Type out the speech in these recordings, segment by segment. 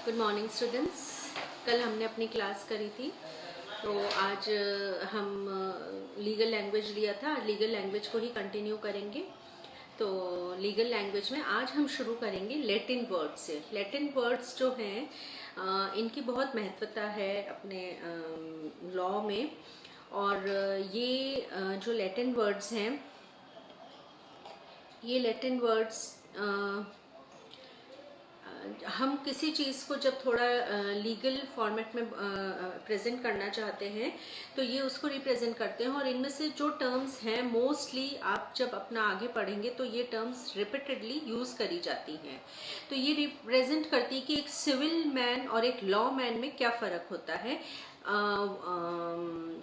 Good morning students. कल हमने अपनी क्लास करी थी, तो आज हम लीगल लैंग्वेज लिया था। आज लीगल लैंग्वेज को ही कंटिन्यू करेंगे। तो लीगल लैंग्वेज में आज हम शुरू करेंगे लैटिन वर्ड्स से। लैटिन वर्ड्स जो हैं इनकी बहुत महत्वता है अपने लॉ में। और ये जो लैटिन वर्ड्स हैं, ये लैटिन वर्ड्स हम किसी चीज़ को जब थोड़ा लीगल फॉर्मेट में प्रेजेंट करना चाहते हैं तो ये उसको रिप्रेजेंट करते हैं। और इनमें से जो टर्म्स हैं मोस्टली आप जब अपना आगे पढ़ेंगे तो ये टर्म्स रिपीटेडली यूज़ करी जाती हैं। तो ये रिप्रेजेंट करती है कि एक सिविल मैन और एक लॉ मैन में क्या फ़र्क होता है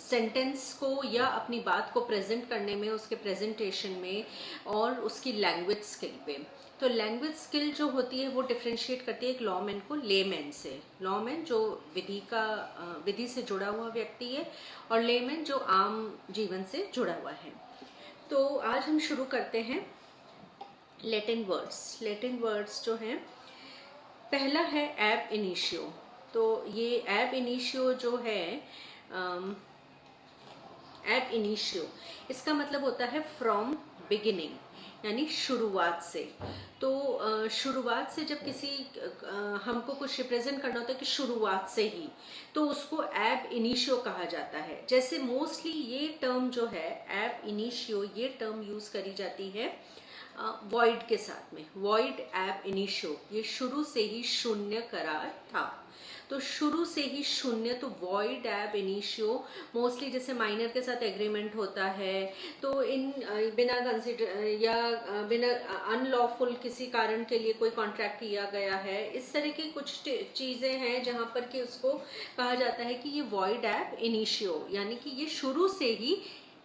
सेंटेंस को या अपनी बात को प्रेजेंट करने में, उसके प्रेजेंटेशन में और उसकी लैंग्वेज स्किल पे। तो लैंग्वेज स्किल जो होती है वो डिफ्रेंशिएट करती है एक लॉमैन को लेमैन से। लॉमैन जो विधि से जुड़ा हुआ व्यक्ति है और लेमैन जो आम जीवन से जुड़ा हुआ है। तो आज हम शुरू करते हैं लैटिन वर्ड्स। लैटिन वर्ड्स जो हैं, पहला है एब इनिशियो। तो ये एब इनिशियो जो है, एब इनिशियो इसका मतलब होता है फ्रॉम बिगिनिंग, यानी शुरुआत से। तो शुरुआत से जब किसी हमको कुछ रिप्रेजेंट करना होता है कि शुरुआत से ही, तो उसको एब इनिशियो कहा जाता है। जैसे मोस्टली ये टर्म जो है एब इनिशियो, ये टर्म यूज करी जाती है वॉइड के साथ में। वॉइड एब इनिशियो, ये शुरू से ही शून्य करार था। तो शुरू से ही शून्य, तो वॉइड एब इनिशियो मोस्टली जैसे माइनर के साथ एग्रीमेंट होता है, तो इन बिना कंसिडर या बिना अनलॉफुल किसी कारण के लिए कोई कॉन्ट्रैक्ट किया गया है, इस तरह की कुछ चीज़ें हैं जहाँ पर कि उसको कहा जाता है कि ये वॉइड एब इनिशियो, यानी कि ये शुरू से ही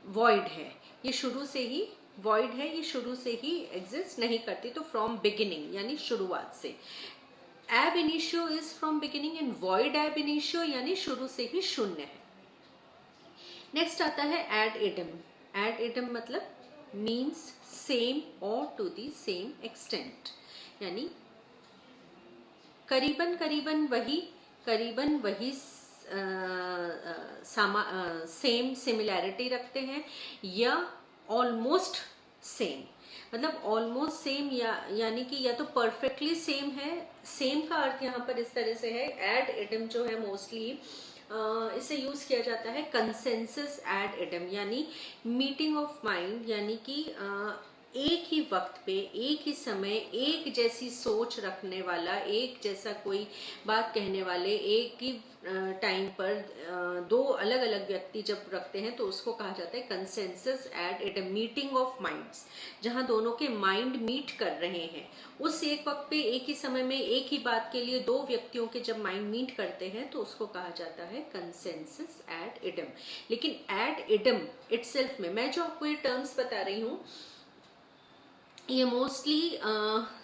वॉइड है, ये शुरू से ही वॉइड है, ये शुरू से ही एग्जिस्ट नहीं करती। तो फ्रॉम बिगिनिंग यानी शुरुआत से। एब initio is from beginning and void एब इनिशियो यानी शुरू से ही शून्य है। नेक्स्ट आता है एड इडम। एड इडम मतलब मीन्स सेम और टू द सेम एक्सटेंट, यानी करीबन करीबन वही सेम सिमिलैरिटी रखते हैं, या ऑलमोस्ट सेम। मतलब ऑलमोस्ट सेम यानी कि या तो परफेक्टली सेम है। सेम का अर्थ यहाँ पर इस तरह से है, एड इडम जो है मोस्टली इसे यूज किया जाता है कंसेंसस एड इडम, यानी मीटिंग ऑफ माइंड, यानी कि एक ही वक्त पे, एक ही समय, एक जैसी सोच रखने वाला, एक जैसा कोई बात कहने वाले, एक ही टाइम पर दो अलग अलग व्यक्ति जब रखते हैं तो उसको कहा जाता है consensus at it, meeting of minds, जहां दोनों के माइंड मीट कर रहे हैं। उस एक वक्त पे एक ही समय में एक ही बात के लिए दो व्यक्तियों के जब माइंड मीट करते हैं तो उसको कहा जाता है कंसेंसस एट इडम। लेकिन एट इडम इटसेल्फ में मैं जो आपको ये टर्म्स बता रही हूँ ये मोस्टली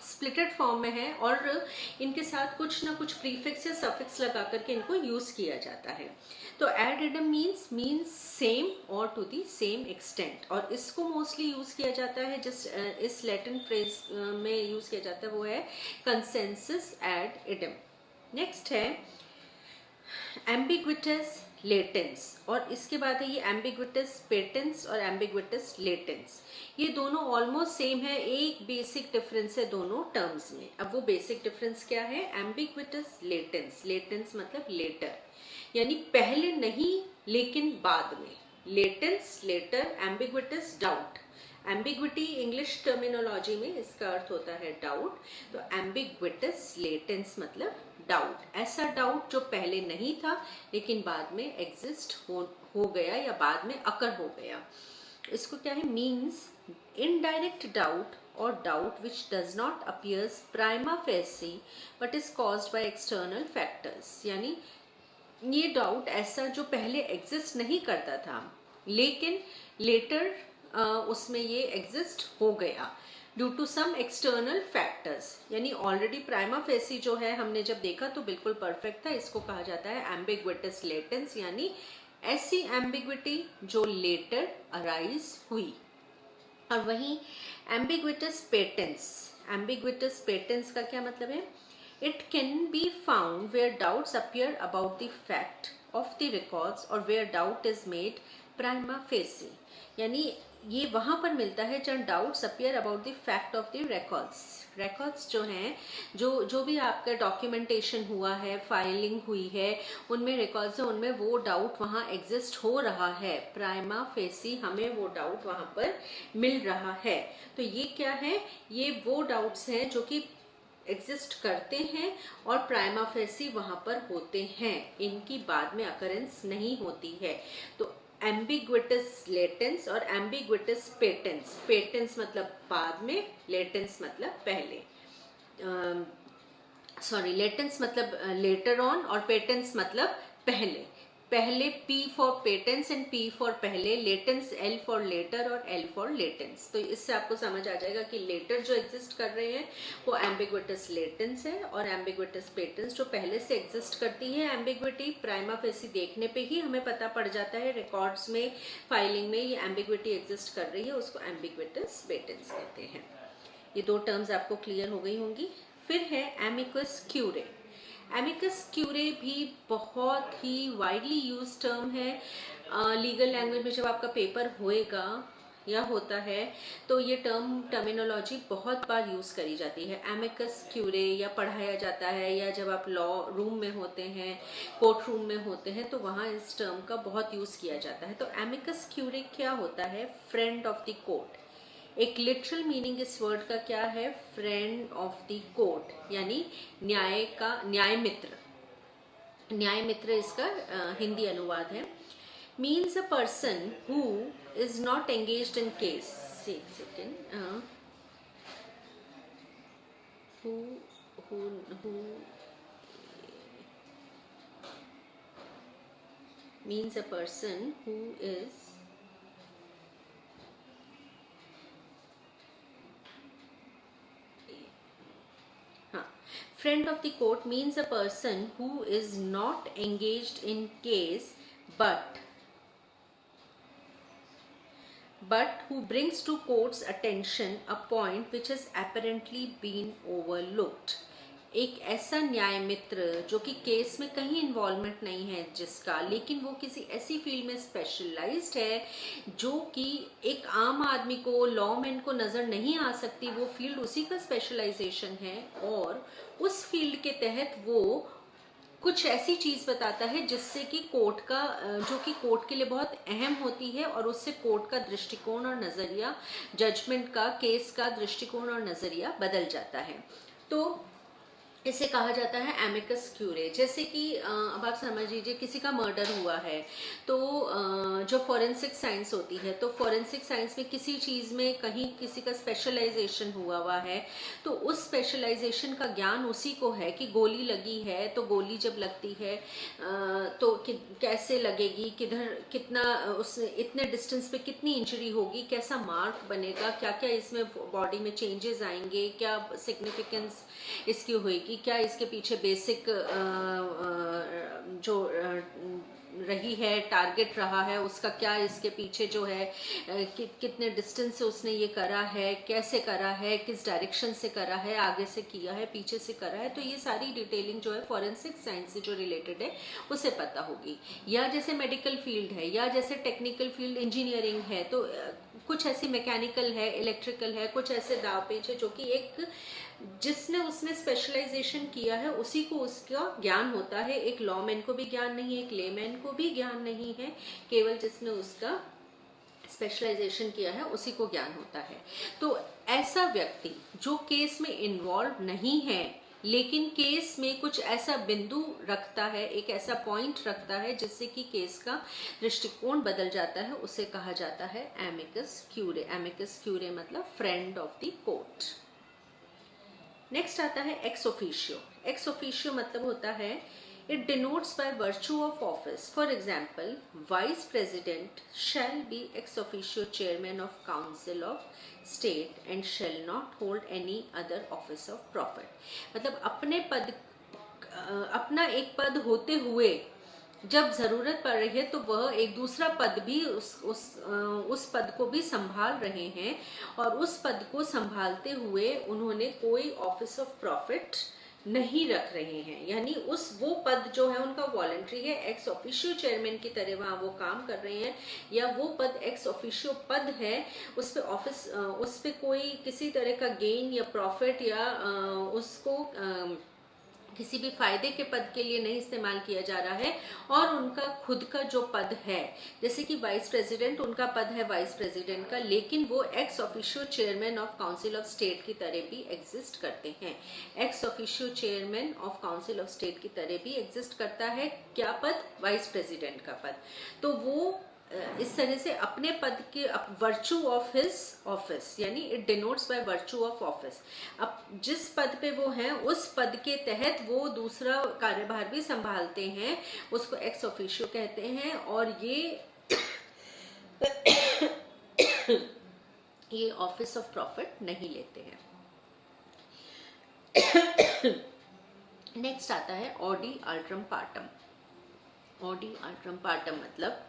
स्प्लिटेड फॉर्म में है और इनके साथ कुछ ना कुछ प्रीफिक्स या सफिक्स लगा करके इनको यूज किया जाता है। तो एड इडम मीन्स सेम और टू दी सेम एक्सटेंट, और इसको मोस्टली यूज किया जाता है जिस इस लैटिन फ्रेज में यूज किया जाता है वो है कंसेंसस एड इडम। नेक्स्ट है एम्बिग्विटस लेटेंस, और इसके बाद है ये एम्बिग्विटस पेटेंस और एम्बिग्विटस लेटेंस। ये दोनों ऑलमोस्ट सेम है, एक बेसिक डिफरेंस है दोनों टर्म्स में। अब वो बेसिक डिफरेंस क्या है? एम्बिग्विटस लेटेंस, लेटेंस मतलब लेटर, यानी पहले नहीं लेकिन बाद में। Latens later, ambiguitas doubt. Ambiguity English terminology में इसका अर्थ होता है डाउट। तो एम्बिग्विटस लेटेंस मतलब डाउट, ऐसा डाउट जो पहले नहीं था लेकिन बाद में एग्जिस्ट हो गया या बाद में अकर हो गया। इसको क्या है? मीन्स इनडायरेक्ट डाउट और doubt which does not appears prima facie but is caused by external factors, यानी ये डाउट ऐसा जो पहले एग्जिस्ट नहीं करता था लेकिन लेटर उसमें ये एग्जिस्ट हो गया due to some external factors. यानी ऑलरेडी प्राइमा फेसी जो है हमने जब देखा तो बिल्कुल परफेक्ट था। इसको कहा जाता है एम्बिग्विटस लेटेंस, यानी ऐसी एम्बिग्विटी जो लेटर अराइज हुई। और वहीं एम्बिग्विटस पेटेंस, एम्बिग्विटस पेटेंस का क्या मतलब है? It can be found where doubts appear about the fact of the records or where doubt is made prima facie. यानी ये वहाँ पर मिलता है जहाँ doubts appear about the fact of the records जो हैं, जो भी आपका डॉक्यूमेंटेशन हुआ है, फाइलिंग हुई है, उनमें रिकॉर्ड्स हैं, उनमें वो डाउट वहाँ एग्जिस्ट हो रहा है, प्राइमा फेसी हमें वो डाउट वहाँ पर मिल रहा है। तो ये क्या है, ये वो डाउट्स हैं जो कि एग्जिस्ट करते हैं और प्राइमा फेसी वहाँ पर होते हैं, इनकी बाद में अकरेंस नहीं होती है। तो एम्बिग्विटस लेटेंस और एम्बिग्विटस पेटेंस, पेटेंस मतलब बाद में, लेटेंस मतलब पहले, सॉरी लेटेंस मतलब लेटर ऑन और पेटेंस मतलब पहले। पहले P for patens and P for पहले, लेटेंस L फॉर लेटर और L फॉर लेटेंस। तो इससे आपको समझ आ जाएगा कि लेटर जो एग्जिस्ट कर रहे हैं वो एम्बिग्विटस लेटेंस है और एम्बिग्विटस पेटेंस जो पहले से एग्जिस्ट करती है। एम्बिग्विटी प्राइमा फेसी देखने पे ही हमें पता पड़ जाता है, रिकॉर्ड्स में, फाइलिंग में ये एम्बिग्विटी एग्जिस्ट कर रही है, उसको एम्बिग्विटस पेटेंस कहते हैं। ये दो टर्म्स आपको क्लियर हो गई होंगी। फिर है एमिकस क्यूरे। एमिकस क्यूरे भी बहुत ही वाइडली यूज टर्म है लीगल लैंग्वेज में। जब आपका पेपर होएगा या होता है तो ये टर्मिनोलॉजी बहुत बार यूज करी जाती है, एमिकस क्यूरे, या पढ़ाया जाता है, या जब आप लॉ रूम में होते हैं, कोर्ट रूम में होते हैं, तो वहाँ इस टर्म का बहुत यूज किया जाता है। तो एमिकस क्यूरे क्या होता है, फ्रेंड ऑफ द कोर्ट। एक लिटरल मीनिंग इस वर्ड का क्या है, फ्रेंड ऑफ द कोर्ट, यानी न्याय का, न्याय मित्र, न्याय मित्र इसका हिंदी अनुवाद है। Means a person who is not engaged in case, who means a person who is friend of the court means a person who is not engaged in case but who brings to court's attention a point which has apparently been overlooked। एक ऐसा न्याय मित्र जो कि case में कहीं involvement नहीं है जिसका, लेकिन वो किसी ऐसी फील्ड में स्पेशलाइज्ड है जो कि एक आम आदमी को, लॉमैन को नज़र नहीं आ सकती, वो फील्ड उसी का स्पेशलाइजेशन है, और उस फील्ड के तहत वो कुछ ऐसी चीज़ बताता है जिससे कि कोर्ट का, जो कि कोर्ट के लिए बहुत अहम होती है, और उससे कोर्ट का दृष्टिकोण और नज़रिया, जजमेंट का, केस का दृष्टिकोण और नज़रिया बदल जाता है। तो इसे कहा जाता है एमिकस क्यूरे। जैसे कि अब आप समझ लीजिए किसी का मर्डर हुआ है, तो जो फॉरेंसिक साइंस होती है, तो फॉरेंसिक साइंस में किसी चीज़ में कहीं किसी का स्पेशलाइजेशन हुआ है, तो उस स्पेशलाइजेशन का ज्ञान उसी को है कि गोली लगी है, तो गोली जब लगती है तो कैसे लगेगी, किधर, कितना, उस इतने डिस्टेंस पे कितनी इंजरी होगी, कैसा मार्क बनेगा, क्या क्या इसमें बॉडी में चेंजेस आएंगे, क्या सिग्निफिकेंस इसकी होएगी, क्या इसके पीछे बेसिक जो रही है, टारगेट रहा है उसका, क्या इसके पीछे जो है कितने डिस्टेंस से उसने ये करा है, कैसे करा है, किस डायरेक्शन से करा है, आगे से किया है, पीछे से करा है। तो ये सारी डिटेलिंग जो है फॉरेंसिक साइंस से जो रिलेटेड है उसे पता होगी। या जैसे मेडिकल फील्ड है, या जैसे टेक्निकल फील्ड इंजीनियरिंग है, तो कुछ ऐसी मैकेनिकल है, इलेक्ट्रिकल है, कुछ ऐसे दाव पेच है जो कि एक जिसने उसने स्पेशलाइजेशन किया है उसी को उसका ज्ञान होता है। एक लॉमैन को भी ज्ञान नहीं है, एक लेमैन को भी ज्ञान नहीं है, केवल जिसने उसका स्पेशलाइजेशन किया है उसी को ज्ञान होता है। तो ऐसा व्यक्ति जो केस में इन्वॉल्व नहीं है लेकिन केस में कुछ ऐसा बिंदु रखता है, एक ऐसा पॉइंट रखता है जिससे कि केस का दृष्टिकोण बदल जाता है, उसे कहा जाता है एमिकस क्यूरे। एमिकस क्यूरे मतलब friend of the court. Next आता है एक्स ऑफिशियो। एक्स ऑफिशियो मतलब होता है it denotes by virtue of office. For example, vice president shall be ex officio chairman of council of state and shall not hold any other office of profit. मतलब अपने पद, अपना एक पद होते हुए जब जरूरत पड़ रही है तो वह एक दूसरा पद भी उस पद को भी संभाल रहे हैं, और उस पद को संभालते हुए उन्होंने कोई ऑफिस ऑफ प्रॉफिट नहीं रख रहे हैं, यानी वो पद जो है उनका वॉलंटरी है, एक्स ऑफिशियो चेयरमैन की तरह वहाँ वो काम कर रहे हैं, या वो पद एक्स ऑफिशियो पद है, उस पे कोई किसी तरह का गेन या प्रॉफिट या उसको किसी भी फायदे के पद के लिए नहीं इस्तेमाल किया जा रहा है, और उनका खुद का जो पद है, जैसे कि वाइस प्रेसिडेंट, उनका पद है वाइस प्रेसिडेंट का, लेकिन वो ex officio chairman of council of state की तरह भी एग्जिस्ट करते हैं। Ex officio chairman of council of state की तरह भी एग्जिस्ट करता है क्या पद? वाइस प्रेसिडेंट का पद। तो वो इस तरह से अपने पद के वर्चू ऑफ हिज ऑफिस, यानी it denotes by virtue of office, अब जिस पद पे वो हैं उस पद के तहत वो दूसरा कार्यभार भी संभालते हैं, उसको एक्स ऑफिशियो कहते हैं, और ये ऑफिस ऑफ प्रॉफिट नहीं लेते हैं। नेक्स्ट आता है audi alteram partem. Audi alteram partem मतलब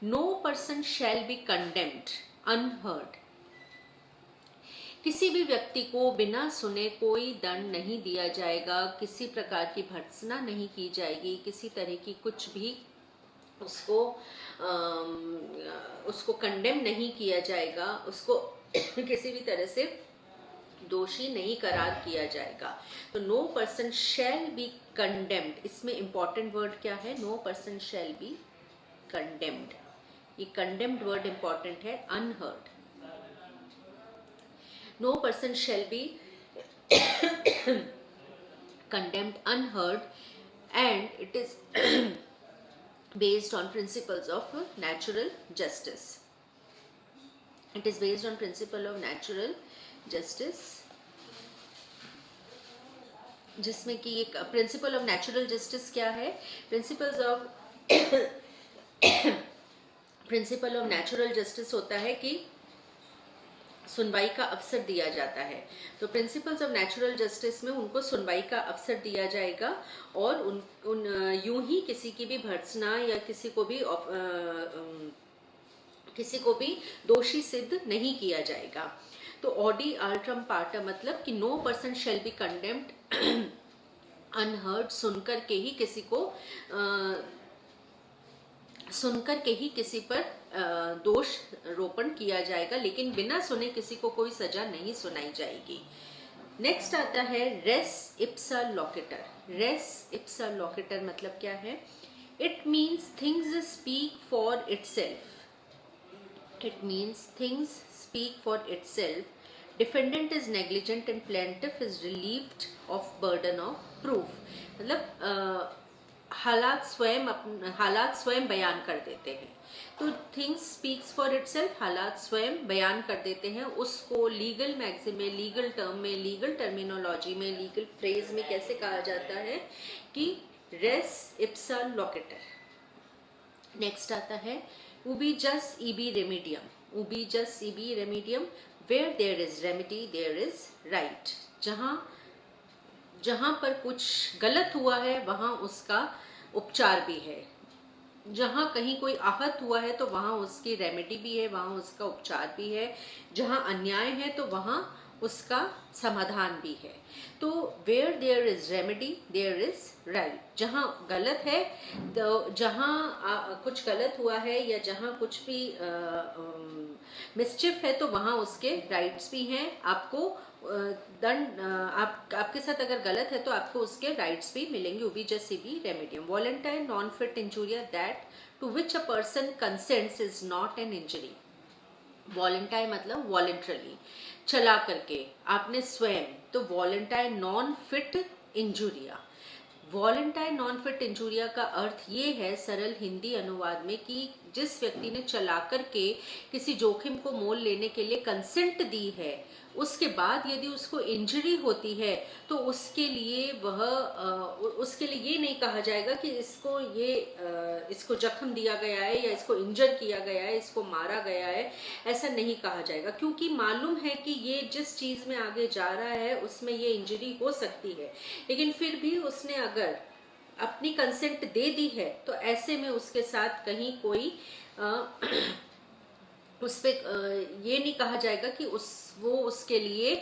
no person shall be condemned unheard. किसी भी व्यक्ति को बिना सुने कोई दंड नहीं दिया जाएगा, किसी प्रकार की भर्त्सना नहीं की जाएगी, किसी तरह की कुछ भी उसको कंडेम नहीं किया जाएगा, उसको किसी भी तरह से दोषी नहीं करार किया जाएगा। तो no person shall be condemned, इसमें इंपॉर्टेंट वर्ड क्या है? No person shall be condemned. ये कंडेम्ड वर्ड इंपॉर्टेंट है, unheard. No person shall be condemned unheard, and it is based on principles of natural justice. It is based on principle of natural justice, जिसमें कि एक principle of natural justice क्या है? Principle of natural justice होता है कि सुनवाई का अवसर दिया जाता है। तो प्रिंसिपल्स ऑफ नेचुरल जस्टिस में उनको सुनवाई का अवसर दिया जाएगा, और यूं ही किसी की भी भर्त्सना या किसी को भी दोषी सिद्ध नहीं किया जाएगा। तो ऑडी अल्ट्रम पार्टम मतलब कि no person shall be condemned unheard, सुनकर के ही किसी पर दोष रोपण किया जाएगा, लेकिन बिना सुने किसी को कोई सजा नहीं सुनाई जाएगी। नेक्स्ट आता है रेस इप्सा लॉकेटर। रेस इप्सा लॉकेटर मतलब क्या है? It means things speak for itself. It means things speak for itself. Defendant is negligent and plaintiff is relieved of burden of proof. मतलब हालात स्वयं बयान कर देते हैं। तो थिंग्स स्पीक्स फॉर इटसेल्फ, हालात स्वयं बयान कर देते हैं। उसको लीगल मैगजीन में, लीगल टर्म में, लीगल टर्मिनोलॉजी में, लीगल फ्रेज में कैसे कहा जाता है कि रेस इप्सा लॉकेटर। नेक्स्ट आता है उबी jus ibi रेमिडियम। Ubi jus ibi remedium, where there is remedy there is right. जहां पर कुछ गलत हुआ है वहां उसका उपचार भी है। जहां कहीं कोई आहत हुआ है तो वहां उसकी रेमेडी भी है, वहां उसका उपचार भी है। जहां अन्याय है तो वहां उसका समाधान भी है। तो where there is remedy there is right. जहां गलत है, तो जहां कुछ गलत हुआ है या जहां कुछ भी मिसचिफ है तो वहां उसके राइट्स भी हैं। आपको दंड आपके साथ अगर गलत है तो आपको उसके राइट्स भी मिलेंगे। Ubi jus ibi remedium. Volenti non fit injuria that to which a person consents is not an injury. Volenti मतलब वॉलंटरली, चला करके, आपने स्वयं। तो volenti non fit injuria. Volenti non fit injuria का अर्थ ये है सरल हिंदी अनुवाद में कि जिस व्यक्ति ने चला करके किसी जोखिम को मोल लेने के लिए कंसेंट दी है, उसके बाद यदि उसको इंजरी होती है तो उसके लिए ये नहीं कहा जाएगा कि इसको जख्म दिया गया है या इसको इंजर किया गया है, इसको मारा गया है। ऐसा नहीं कहा जाएगा, क्योंकि मालूम है कि ये जिस चीज में आगे जा रहा है उसमें ये इंजरी हो सकती है, लेकिन फिर भी उसने अगर अपनी कंसेंट दे दी है तो ऐसे में उसके साथ कहीं कोई उस पे ये नहीं कहा जाएगा कि वो उसके लिए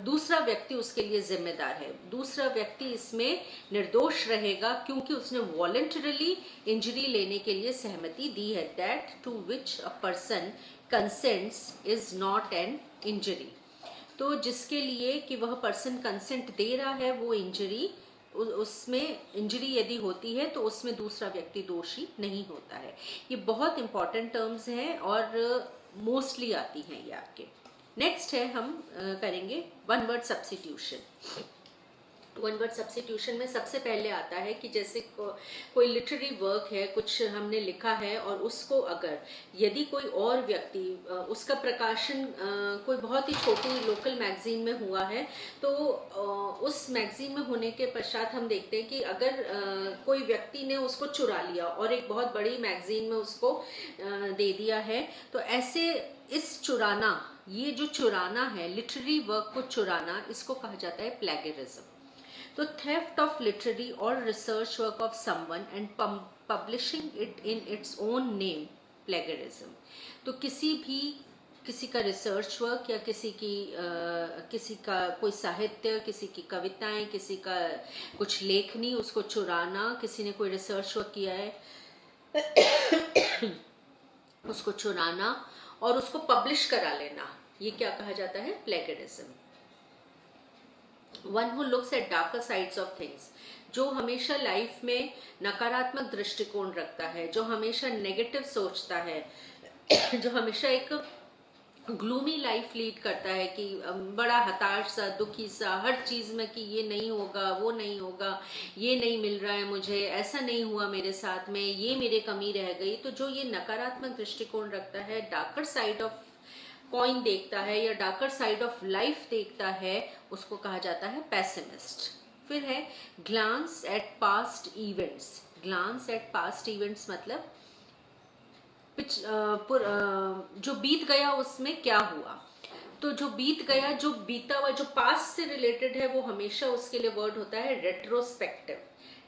दूसरा व्यक्ति उसके लिए जिम्मेदार है। दूसरा व्यक्ति इसमें निर्दोष रहेगा क्योंकि उसने वॉलंटरली इंजरी लेने के लिए सहमति दी है। That to which a person consents is not an injury. तो जिसके लिए कि वह पर्सन कंसेंट दे रहा है वो इंजरी, उसमें इंजरी यदि होती है तो उसमें दूसरा व्यक्ति दोषी नहीं होता है। ये बहुत इंपॉर्टेंट टर्म्स हैं और मोस्टली आती हैं ये आपके। नेक्स्ट है हम करेंगे one word substitution. One word substitution में सबसे पहले आता है कि जैसे कोई लिटरेरी वर्क है, कुछ हमने लिखा है और उसको अगर यदि कोई और व्यक्ति उसका प्रकाशन कोई बहुत ही छोटी लोकल मैगजीन में हुआ है तो उस मैगजीन में होने के पश्चात हम देखते हैं कि अगर कोई व्यक्ति ने उसको चुरा लिया और एक बहुत बड़ी मैगजीन में उसको दे दिया है, तो ऐसे इस चुराना, ये जो चुराना है, लिटरेरी वर्क को चुराना, इसको कहा जाता है प्लेगरिज्म। तो थेफ्ट ऑफ लिटरेरी और research work of someone and publishing it in its own name, plagiarism. तो किसी का रिसर्च वर्क या किसी का कोई साहित्य, किसी की कविताएं, किसी का कुछ लेखनी, उसको चुराना, किसी ने कोई रिसर्च वर्क किया है उसको चुराना और उसको पब्लिश करा लेना, ये क्या कहा जाता है? Plagiarism. One who looks at darker sides of things, जो हमेशा लाइफ में नकारात्मक दृष्टिकोण रखता है, जो हमेशा नेगेटिव सोचता है, जो हमेशा एक ग्लूमी लाइफ लीड करता है कि बड़ा हताश सा, दुखी सा हर चीज़ में कि ये नहीं होगा, वो नहीं होगा, ये नहीं मिल रहा है मुझे, ऐसा नहीं हुआ मेरे साथ में, ये मेरे कमी रह गई। तो जो ये नकारात्मक दृष्टिकोण रखता है, डार्कर साइड ऑफ कॉइन देखता है या डार्कर साइड ऑफ लाइफ देखता है, उसको कहा जाता है पेसिमिस्ट। फिर है glance at past events. Glance at past events मतलब जो बीत गया उसमें क्या हुआ। तो जो बीत गया, जो बीता हुआ, जो पास्ट से रिलेटेड है, वो हमेशा उसके लिए वर्ड होता है रेट्रोस्पेक्टिव।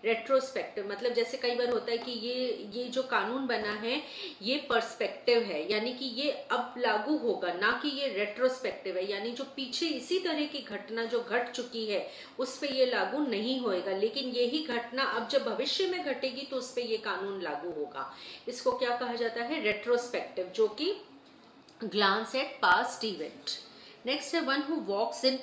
रेट्रोस्पेक्टिव मतलब जैसे कई बार होता है कि ये जो कानून बना है ये पर्सपेक्टिव है, यानी कि ये अब लागू होगा, ना कि ये रेट्रोस्पेक्टिव है, यानी जो पीछे इसी तरह की घटना जो घट चुकी है उस पर ये लागू नहीं होएगा, लेकिन यही घटना अब जब भविष्य में घटेगी तो उस पर ये कानून लागू होगा। इसको क्या कहा जाता है? रेट्रोस्पेक्टिव, जो कि glance at past event. Next है one who walks in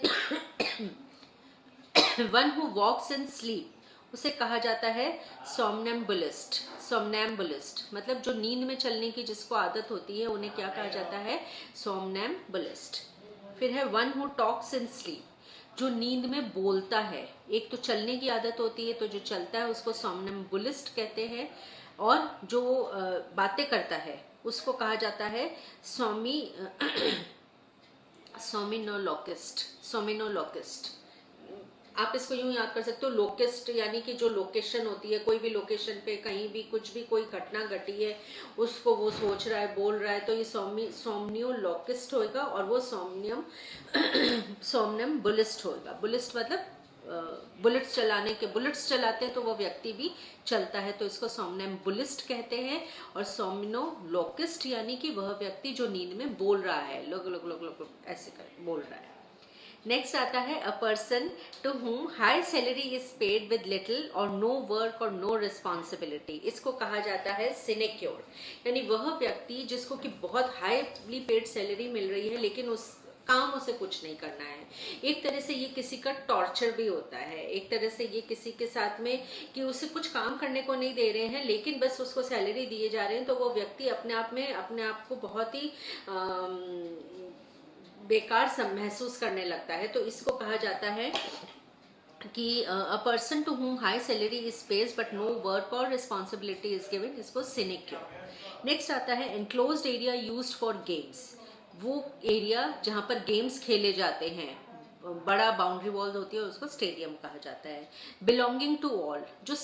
one who walks in sleep, उसे कहा जाता है सोमनैम्बुलिस्ट। सोमनैम्बुलिस्ट मतलब जो नींद में चलने की जिसको आदत होती है उन्हें क्या कहा जाता है? सोमनैम्बुलिस्ट। फिर है one who talks in sleep, जो नींद में बोलता है। एक तो चलने की आदत होती है तो जो चलता है उसको सोमनैम्बुलिस्ट कहते हैं, और जो बातें करता है उसको कहा जाता है सोमिनोलॉकिस्ट। सोमिनोलॉकिस्ट आप इसको यूं याद कर सकते हो, लोकेस्ट यानी कि जो लोकेशन होती है, कोई भी लोकेशन पे कहीं भी कुछ भी कोई घटना घटी है उसको वो सोच रहा है, बोल रहा है, तो ये सोमनियोलॉकिस्ट होएगा, और वो सोमनम्बुलिस्ट होएगा। बुलिस्ट मतलब बुलेट्स चलाते हैं तो वो व्यक्ति भी चलता है, तो इसको सोमनम्बुलिस्ट कहते हैं। और सोमनोलॉकिस्ट यानी कि वह व्यक्ति जो नींद में बोल रहा है, लोग लोग लोग लोग ऐसे कर बोल रहा है। नेक्स्ट आता है a person to whom high salary is paid with little और नो वर्क और नो रिस्पॉन्सिबिलिटी। इसको कहा जाता है सिनेक्योर, यानी वह व्यक्ति जिसको कि बहुत हाईली पेड सैलरी मिल रही है लेकिन उस काम उसे कुछ नहीं करना है। एक तरह से ये किसी का टॉर्चर भी होता है, एक तरह से ये किसी के साथ में कि उसे कुछ काम करने को नहीं दे रहे हैं लेकिन बस उसको सैलरी दिए जा रहे हैं, तो वो व्यक्ति अपने आप को बहुत ही बेकार महसूस करने लगता है। तो इसको कहा जाता है कि a person to whom high salary is paid but no work और रिस्पॉन्सिबिलिटी इज गिवन, इसको सिनेक्योर। नेक्स्ट आता है enclosed area used for games. वो एरिया जहाँ पर गेम्स खेले जाते हैं, बड़ा बाउंड्री वॉल होती है, उसको स्टेडियम कहा जाता है। बिलोंगिंग टू ऑल, जो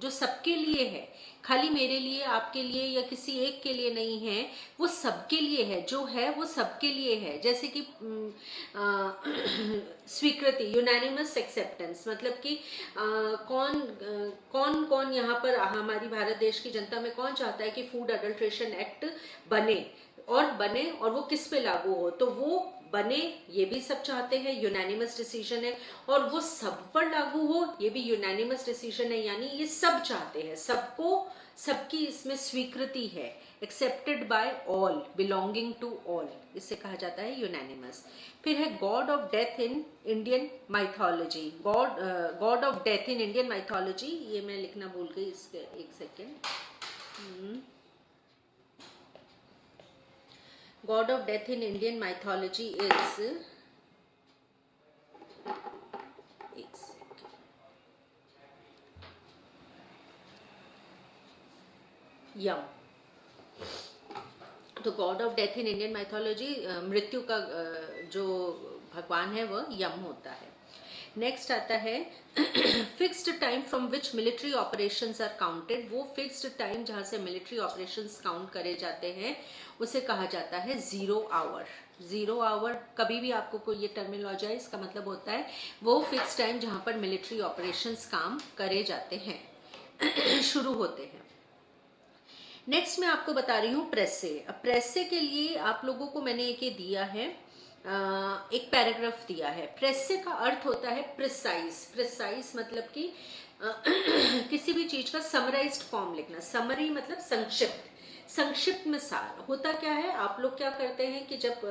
सबके लिए है, खाली मेरे लिए, आपके लिए या किसी एक के लिए नहीं है, वो सबके लिए है, जो है वो सबके लिए है। जैसे कि स्वीकृति, यूनानिमस एक्सेप्टेंस, मतलब कि कौन यहाँ पर हमारी भारत देश की जनता में कौन चाहता है कि फूड अडल्ट्रेशन एक्ट बने, और बने, और वो किस पे लागू हो, तो वो बने ये भी सब चाहते हैं, यूनानिमस डिसीजन है, और वो सब पर लागू हो ये भी यूनानिमस डिसीजन है, यानी ये सब चाहते हैं, सबको, सबकी इसमें स्वीकृति है, accepted by all, belonging to all, इसे कहा जाता है यूनानिमस। फिर है god of death in Indian mythology, god of death in Indian mythology, ये मैं लिखना भूल गई, इसके एक second. God of death in Indian mythology is, Yama. तो god of death in Indian mythology, मृत्यु का जो भगवान है वह यम होता है। नेक्स्ट आता है fixed time from which military operations are counted, वो फिक्स्ड टाइम जहाँ से मिलिट्री ऑपरेशंस काउंट करे जाते हैं उसे कहा जाता है जीरो आवर। जीरो आवर, कभी भी आपको कोई ये टर्मिनोलॉजी है, इसका मतलब होता है वो फिक्स टाइम जहाँ पर मिलिट्री ऑपरेशंस काम करे जाते हैं शुरू होते हैं। नेक्स्ट मैं आपको बता रही हूँ प्रेसे। अब प्रेसे के लिए आप लोगों को मैंने एक ये दिया है, एक पैराग्राफ दिया है। प्रेसे का अर्थ होता है प्रिसाइज। प्रिसाइज मतलब कि किसी भी चीज का समराइज्ड फॉर्म लिखना। समरी मतलब संक्षिप्त, संक्षिप्त में सार। होता क्या है, आप लोग क्या करते हैं कि जब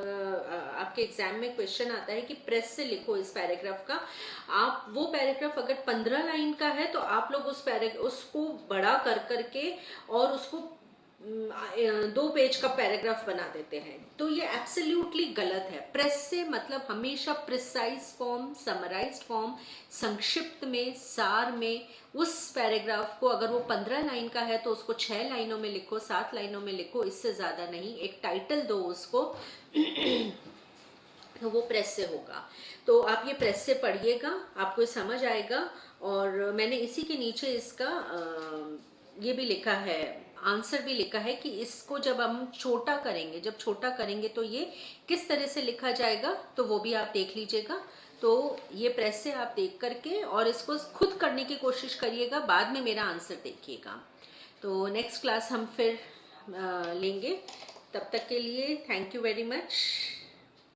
आपके एग्जाम में क्वेश्चन आता है कि प्रेस से लिखो इस पैराग्राफ का, आप वो पैराग्राफ अगर 15 लाइन का है तो आप लोग उसको बड़ा कर करके और उसको 2 पेज का पैराग्राफ बना देते हैं, तो ये एब्सोल्युटली गलत है। प्रेस से मतलब हमेशा प्रिसाइज फॉर्म, समराइज्ड फॉर्म, संक्षिप्त में, सार में। उस पैराग्राफ को अगर वो 15 लाइन का है तो उसको 6 लाइनों में लिखो, 7 लाइनों में लिखो, इससे ज्यादा नहीं। एक टाइटल दो उसको तो वो प्रेस से होगा। तो आप ये प्रेस से पढ़िएगा, आपको समझ आएगा। और मैंने इसी के नीचे इसका ये भी लिखा है, आंसर भी लिखा है कि इसको जब हम छोटा करेंगे, जब छोटा करेंगे तो ये किस तरह से लिखा जाएगा, तो वो भी आप देख लीजिएगा। तो ये प्रेस से आप देख करके और इसको खुद करने की कोशिश करिएगा, बाद में मेरा आंसर देखिएगा। तो नेक्स्ट क्लास हम फिर लेंगे। तब तक के लिए थैंक यू वेरी मच।